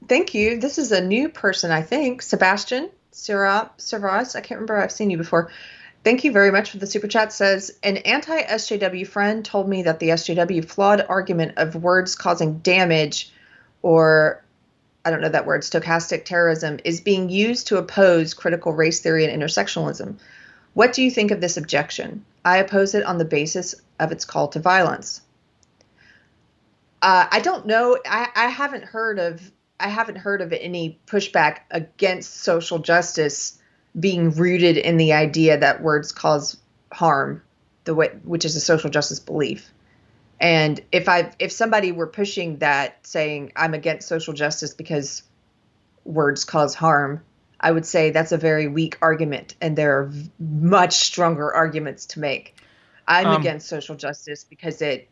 Thank you. This is a new person, I think. Sebastian Serraz. I can't remember. I've seen you before. Thank you very much for the super chat. Says an anti-SJW friend told me that the SJW flawed argument of words causing damage, or I don't know that word, stochastic terrorism, is being used to oppose critical race theory and intersectionalism. What do you think of this objection? I oppose it on the basis of its call to violence. I don't know. I haven't heard of any pushback against social justice being rooted in the idea that words cause harm, which is a social justice belief. And if somebody were pushing that, saying I'm against social justice because words cause harm, I would say that's a very weak argument, and there are much stronger arguments to make. I'm against social justice because it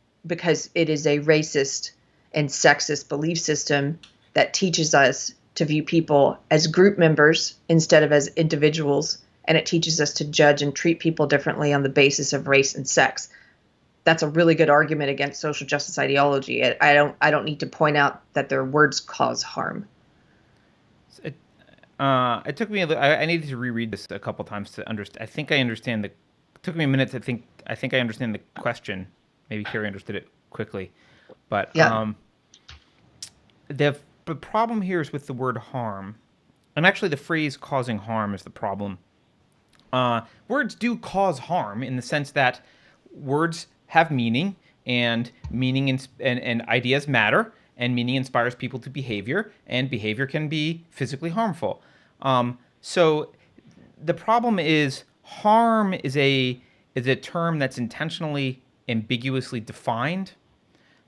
is a racist and sexist belief system that teaches us to view people as group members instead of as individuals, and it teaches us to judge and treat people differently on the basis of race and sex. That's a really good argument against social justice ideology. I don't need to point out that their words cause harm. It took me I needed to reread this a couple times to understand. I think I understand it took me a minute to think. I think I understand the question. Maybe Carrie understood it quickly, but Yeah. the problem here is with the word harm, and actually the phrase "causing harm" is the problem. Words do cause harm in the sense that words have meaning, and meaning and ideas matter, and meaning inspires people to behavior, and behavior can be physically harmful. So the problem is harm is a term that's intentionally ambiguously defined.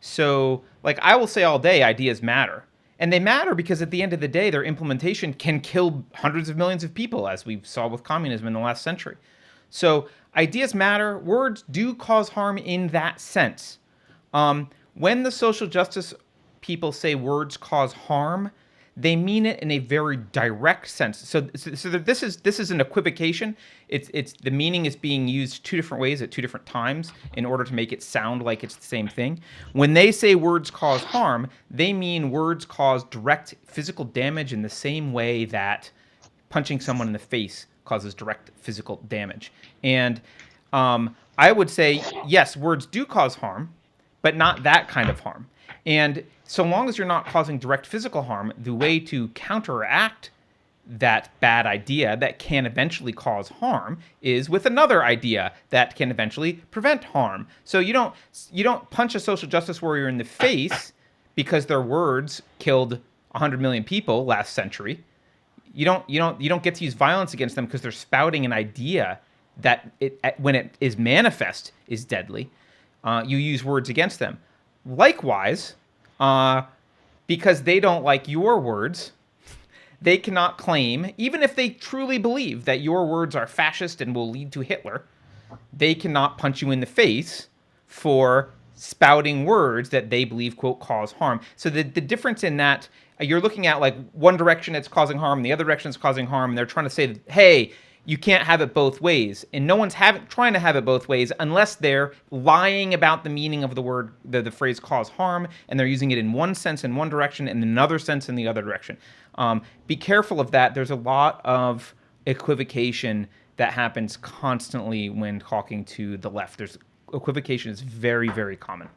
So, like, I will say all day, ideas matter. And they matter because at the end of the day, their implementation can kill hundreds of millions of people, as we saw with communism in the last century. So, ideas matter. Words do cause harm in that sense. When the social justice people say words cause harm, they mean it in a very direct sense. So this is an equivocation. It's the meaning is being used two different ways at two different times in order to make it sound like it's the same thing. When they say words cause harm, they mean words cause direct physical damage in the same way that punching someone in the face causes direct physical damage. And I would say yes, words do cause harm, but not that kind of harm. And so long as you're not causing direct physical harm, the way to counteract that bad idea that can eventually cause harm is with another idea that can eventually prevent harm. So you don't punch a social justice warrior in the face because their words killed 100 million people last century. You don't get to use violence against them because they're spouting an idea that when it is manifest is deadly. You use words against them. Likewise, because they don't like your words, they cannot claim, even if they truly believe that your words are fascist and will lead to Hitler, they cannot punch you in the face for spouting words that they believe, quote, cause harm. So the difference in that, you're looking at like one direction it's causing harm, and the other direction it's causing harm, and they're trying to say, that, hey, you can't have it both ways. And no one's trying to have it both ways unless they're lying about the meaning of the word, the phrase cause harm, and they're using it in one sense in one direction and another sense in the other direction. Be careful of that. There's a lot of equivocation that happens constantly when talking to the left. Equivocation is very, very common.